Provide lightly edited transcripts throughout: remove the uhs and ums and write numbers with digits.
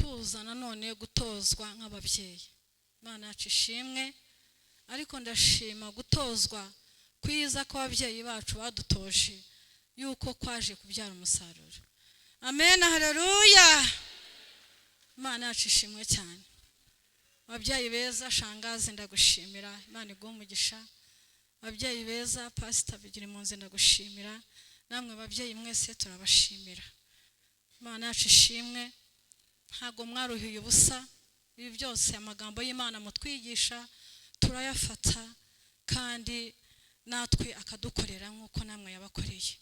tuza nanone gutozwa nk'ababyeyi. Imana yacu ishimwe. Ariko ndashima gutozwa kwiza ko ababyeyi bacu badutoje yuko kwaje kubyara umusaruro. Amen, haleluya. Imana yacu ishimwe cyane. Ababyeyi beza, shangazi ndagushimira, Imana iguhe umugisha. Ababyeyi beza, Pastor Bigirimunzi ndagushimira. Namwe babyeyi mwese turabashimira. Imana yacu ishimwe. Ntago mwaruhiye ubusa. Ibi byose amagambo y'Imana mutwigisha turayafata kandi natwe akadukorera nk'uko namwe yabakoreye.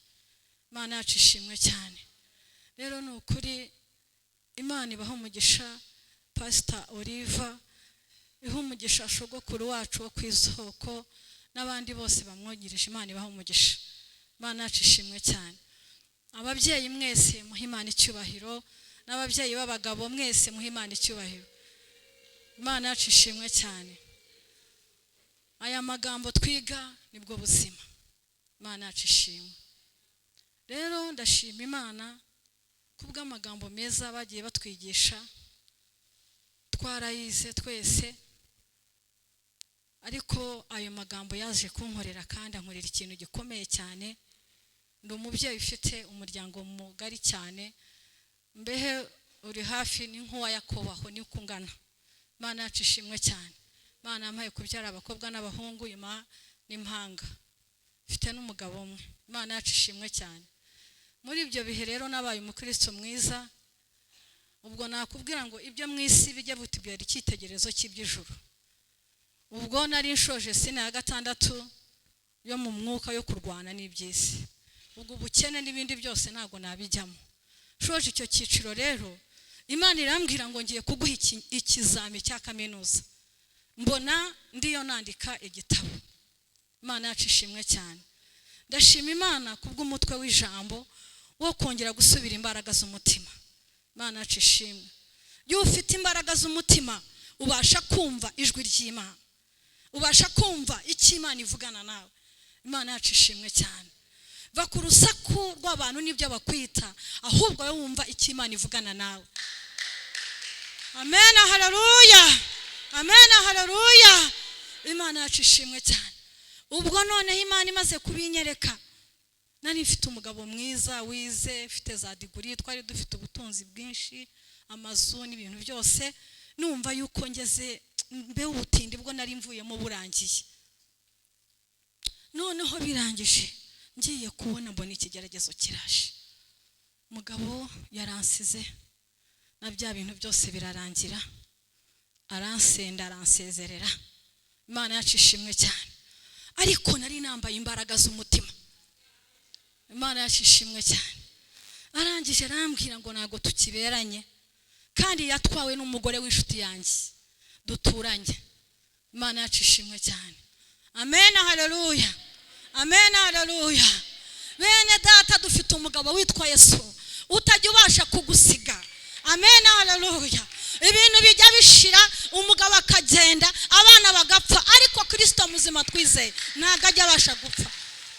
Imana yacu ishimwe cyane. Rero ni ukuri Imana ibaho umugisha Pastor Oliva, iho umugisha shogokuru wacu wo kwizoko n'abandi bose bamwogereje. Imana ibaho umugisha. Imana yacu ishimwe cyane. Ababyeyi mwese muhe Imana icyubahiro, n'ababyeyi b'abagabo mwese muhe Imana icyubahiro. Imana yacu ishimwe cyane. Aya magambo twiga nibwo buzima. Imana yacu ishimwe. Rero ndashima Imana kubw'amagambo meza bagiye batwigisha, twarayize twese, ariko ayo magambo yaje kunkorera kandi ankorera ikintu gikomeye cyane. Ndi umubyeyi ufite umuryango mugari cyane, mbehe uri hafi ni nk'uwa Yakobo, aho ni kungana. Imana yacu ishimwe cyane. Imana yampaye kubyara abakobwa n'abahungu, Imana n'impanga, mfite n'umugabo umwe. Imana yacu ishimwe cyane. Muri ibyo bihe rero nabaye umukristo mwiza. Ubwo nakubwira ngo ibyo mwisi bijye butubwira icyitegerezo cy'iby'ijuru. Ubwo nari nshoje sina ya gatandatu yo mu mwuka yo kurwana n'iby'isi. Ubwo ubukene n'ibindi byose ntago nabijyamo. Shoje icyo cyiciro rero Imana irambwira ngo ngiye kuguha ikizami cya kaminuza. Mbona ndiyo nandika igitabo. Imana yacu ishimwe cyane. Ndashima Imana kubw'umutwe w'ijambo wo kongera gusubira imbaraga z'umutima. Imana yacu ishimwe. Iyo ufite imbaraga z'umutima ubasha kumva ijwi ry'Imana, ubasha kumva icyo Imana ivugana nawe. Imana yacu ishimwe cyane. Va ku rusaku rw'abantu n'ibyo bakwita, ahubwo wowe wumva icyo Imana ivugana nawe. Amen, haleluya. Amen, haleluya. Imana yacu ishimwe cyane. Ubwo noneho Imana imaze kubinyereka, nari mfite umugabo mwiza wize, mfite za diguri, twari dufite ubutunzi bwinshi, amazu n'ibintu byose, numva yuko ngeze mbe ubutindi bwo nari mvuyemo burangiye. Noneho birangije ngiye kubona mbona ikigeragezo kiraje. Umugabo yaransize na bya bintu byose birarangira, aransenda aransezerera. Imana yacu ishimwe cyane. Ariko nari nambaye imbaraga z'umutima. Imana yacu ishimwe cyane. Arangije arambwira ngo nago tukiberanye, kandi yatwawe n'umugore w'inshuti yanjye duturanye. Imana yacu ishimwe cyane. Amen, haleluya. Amen, haleluya. Bene data, dufite umugabo witwa Yesu utajya ubasha kugusiga. Amen, haleluya. Ibintu bijya bishira, umugabo akagenda, abana bagapfa, ariko Kristo muzima twizeye ntago ajya abasha gupfa.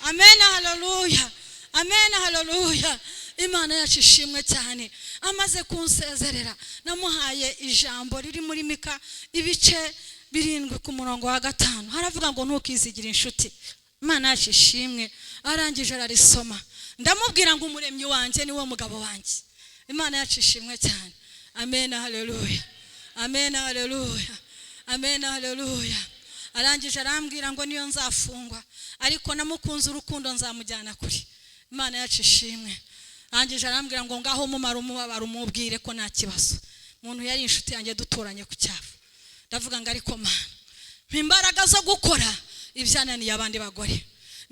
Amen, haleluya. Amen, haleluya. Imana yacu ishimwe cyane. Amaze kunsezerera namuhaye ijambo riri muri Mika ibice 7 ku murongo wa 5. Haravuga ngo ntukizigira inshuti. Imana yacu ishimwe. Arangije ararisoma, ndamubwira ngo umuremyi wanjye ni wo mugabo wanjye. Imana yacu ishimwe cyane. Amen, haleluya. Amen, haleluya. Amen, haleluya. Arangije arambwira ngo niyo nzafungwa, ariko namukunze urukundo nzamujyana kuri. Imana yacu ishimwe. Arangije arambwira ngo ngaho mumara umubabaro umubwire ko nta kibazo. Umuntu yari inshuti yanjye duturanye ku cyafu. Ndavuga ngo ariko Mana, imbaraga zo gukora ibyananiye abandi bagore,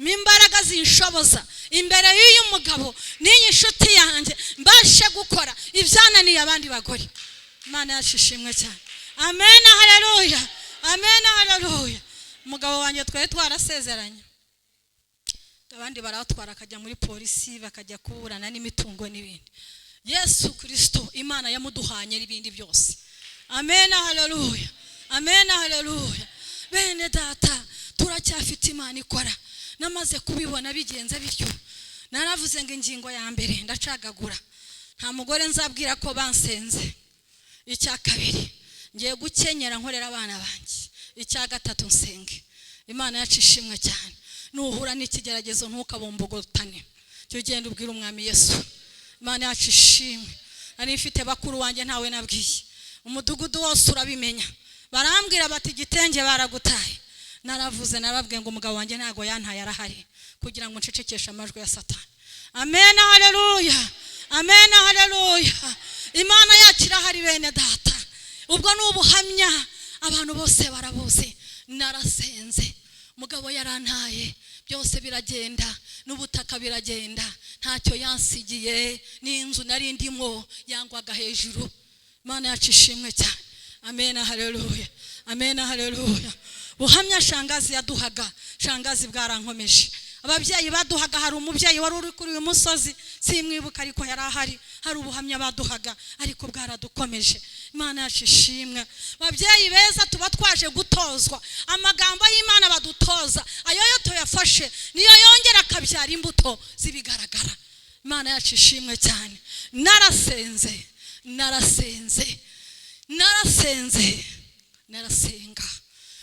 imbaraga zinshoboza imbere y'uyu mugabo n'iyi nshuti yanjye mbashe gukora ibyananiye abandi bagore. Imana yacu ishimwe cyane. Amen, haleluya. Amen, haleluya. Umugabo wanjye twari twarasezeranye, abandi baratwara akajya muri polisi bakajya kuburana n'imitungo n'ibindi. Yesu Kristo Imana yamuduhanye n'ibindi byose. Amen, haleluya. Amen, haleluya. Bene data, turacyafite Imana ikora. Namaze kubibona bigenze bityo, naravuze ngo ingingo ya mbere ndacagagura. Nta mugore nzabwira ko bansenze. icya kabiri ngiye gukenyera nkorera abana banjye, icya gatatu nsenge. Imana yacu ishimwe cyane. Nuhura n'ikigeragezo ntukabombogotane, cyo genda ubwira umwami Yesu. Imana yacu ishimwe. Ari mfite bakuru wanjye ntawe nabwiye, umudugudu wose urabimenya, barambwira bati igitenge baragutaye. Naravuze narababwiye ngo umugabo wanjye ntago yantaye arahari, kugira ngo ncecekeshe amajwi ya Satani. Amen, haleluya, amen, haleluya. Imana yacu irahari bene data. Ubwo n'ubuhamya abantu bose barabuze. Narasenze, umugabo yarantaye, byose biragenda, n'ubutaka biragenda, ntacyo yansigiye, n'inzu nari ndimo yangwaga hejuru. Imana yacu ishimwe cyane. Amen, haleluya, amen, haleluya. Buhamya shangazi yaduhaga, shangazi bwarankomeje. Ababyeyi baduhaga, hari umubyeyi wari uri kuri uyu musozi simwibuka ariko yari ahari, hari ubuhamya baduhaga ariko bwaradukomeje. Imana yacu ishimwe. Ababyeyi beza tuba twaje gutozwa amagambo y'Imana badutoza, ayo yo tuyafashe niyo yongera akabyara imbuto zibigaragara. Imana yacu ishimwe cyane. Narasenga,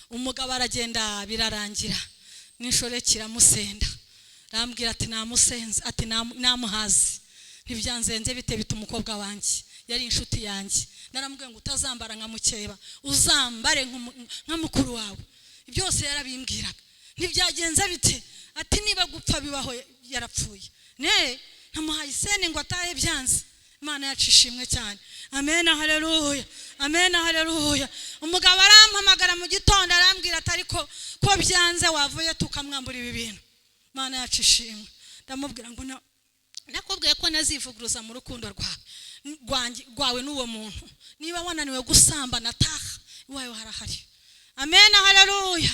umugabo aragenda birarangira, n'inshore kiramusenda. Rambwira ati namusenze, ati namuhazi, ntibyanzenze bite bita umukobwa wanjye yari inshuti yanjye. Narambwiye ngo utazambara nka mukeba, uzambare nka mukuru wawe. Byose yarabimbwiraga. Ntibyagenze bite, ati niba gupfa bibaho yarapfuye. Ntamuhaye iseni ngo atahe byanze. Imana yacu ishimwe cyane. Amen, haleluya, amen, haleluya. Umugabo arampamagara mu gitondo arambwira ati ariko ko byanze wavuye tukamwambura ibi bintu. Imana yacu ishimwe. Ndamubwira ngo nakubwiye ko nazivuguruza mu rukundo rwawe n'uwo muntu. Niba wananiwe gusambana taha, iwawe harahari. Amen, haleluya,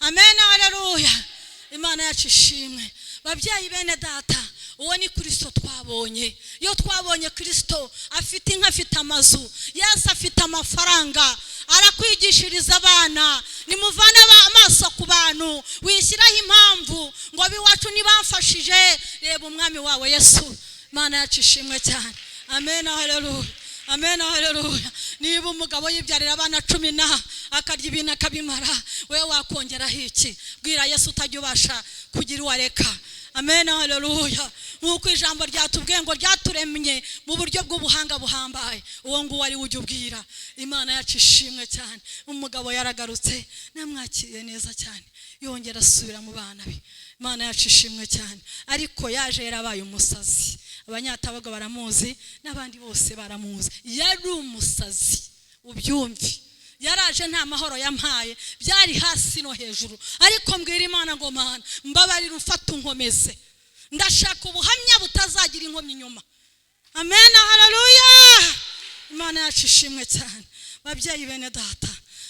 amen, haleluya. Imana yacu ishimwe. Babyeyi bene data, uwo ni Kristo twabonye. Iyo twabonye Kristo afite inka, afite amazu, Yesu afite amafaranga, arakwigishiriza abana. Nimuvane amaso ku bantu, wishyiraho impamvu ngo biwacu nibamfashije, reba umwami wawe Yesu. Imana yacu ishimwe cyane. Amen, haleluya, amen, haleluya. Niba umugabo yibyarira abana 10 akarya ibintu akabimara, we wakongeraho iki? Bwira Yesu utajya ubasha kugira uwareka. Amen, haleluya. Nkuko ijambo ryatubwiye ngo ryaturemye mu buryo bw'ubuhanga buhambaye, uwo ngo wari ujye ubwira. Imana yacu ishimwe cyane. Umugabo yaragarutse, namwakiriye neza cyane, yongera asubira mu bana be. Imana yacu ishimwe cyane. Ariko yaje yarabaye umusazi. Abanyatabaga baramuzi, n'abandi bose baramuzi. Yari umusazi, ubyumve. Yaraje nta mahoro yampaye, byari hasi no hejuru. Ariko mbwira Imana ngo Mana mbabarira ufata unkomeze. Ndashaka ubuhamya butazagira inkomyi inyuma. Amen, haleluya. Imana yacu ishimwe cyane. Babyeyi bene data,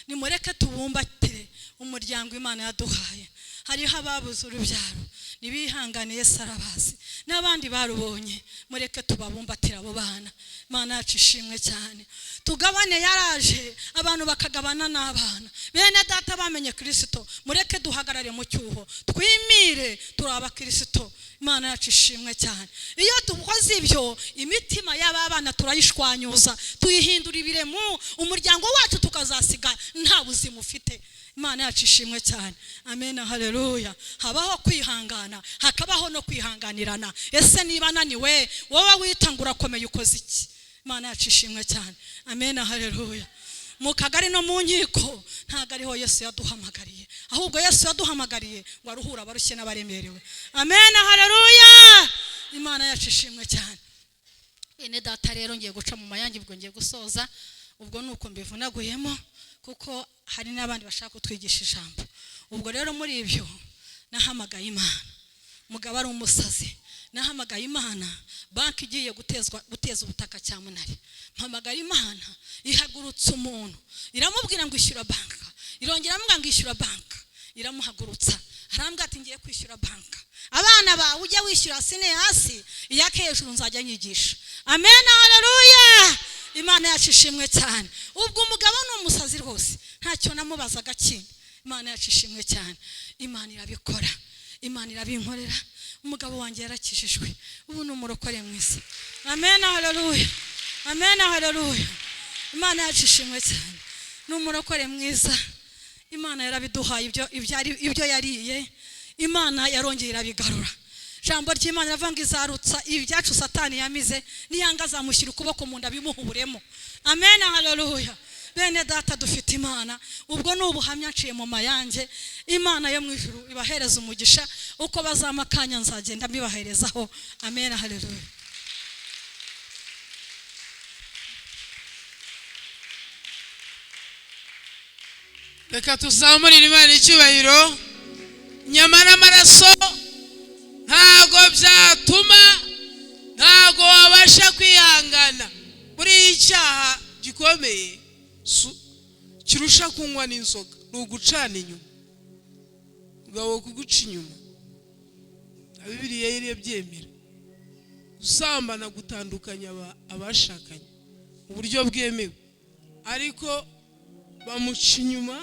nimureke tubumbatire umuryango Imana yaduhaye. Hariho ababuze urubyaro, nibihangane Yesu arabazi, n'abandi barubonye, mureke tubabumbatira abo bana. Imana yacu ishimwe cyane. Tugabane, yaraje abantu bakagabana n'abana. Bene data bamenye Kristo, mureke duhagarare mu cyuho, twimire turaba Kristo. Imana yacu ishimwe cyane. Iyo tukoze ibyo, imitima y'aba bana turayishwanyuza, tuyihindura ibiremu, umuryango wacu tukazasiga nta buzima ufite. Imana yacu ishimwe cyane. Amen, haleluya. Habaho kwihangana, hakabaho no kwihanganirana. Ese niba naniwe, wowe witangura komeye ukoze iki? Imana yacu ishimwe cyane. Amen, haleluya. Mu kagari no mu nkiko ntago ariho Yesu yaduhamagariye, ahubwo Yesu yaduhamagariye ngo aruhura abarushye n'abaremerewe. Amen, haleluya. Imana yacu ishimwe cyane. Bene data rero ngiye guca mu mayangi, ubwo ngiye gusoza, ubwo nuko mbivunaguyemo kuko hari n'abandi bashaka kutwigisha ijambo. Ubwo rero muri ibyo nahamagaye Imana. Mugabo ari umusazi, nahamagaye Imana. Banki igiye guteza ubutaka cyamunari, mpamagara Imana, ihagurutsa umuntu, iramubwira ngo ishyura banka, irongera amubwira ngo ishyura banka, iramuhagurutsa. Arambwira ati ngiye kwishyura banka, abana bawe ujya wishyura sine hasi, iyake hejuru nzajya nyigisha. Amen, haleluya. Imana yacu ishimwe cyane. Ubwo umugabo ni umusazi rwose, ntacyo namubazaga kindi. Imana yacu ishimwe cyane. Imana irabikora, Imana irabinkorera. Umugabo wanjye yarakijijwe, ubu ni umurokore mwisi. Amen, haleluya, amen, haleluya. Imana yacu ishimwe cyane, ni umurokore mwiza. Imana yarabiduhaye ibyo yariye, Imana yarongera irabigarura. Jambo ry'Imana ravuga ngo izarutsa ibyacu Satani yamize, niyanga azamushyira ukuboko mu nda bimuhuburemo. Amen, haleluya. Bene data dufite Imana, ubwo ni ubuhamya nciye mu mayange. Imana yo mu ijuru ibahereza umugisha, uko bazamakanya nzagenda mbibaherezaho. Amen, haleluya. Reka tuzamurire Imana icyubahiro. Nyamara amaraso ntago byatuma, ntago wabasha kwihangana muri icyaha gikomeye kirusha kunywa n'inzoga, ni ugucana inyuma, ugabo kuguca inyuma. Bibiliya yari yabyemera. Gusambana gutandukanya abashakanye mu buryo bwemewe, ariko bamuca inyuma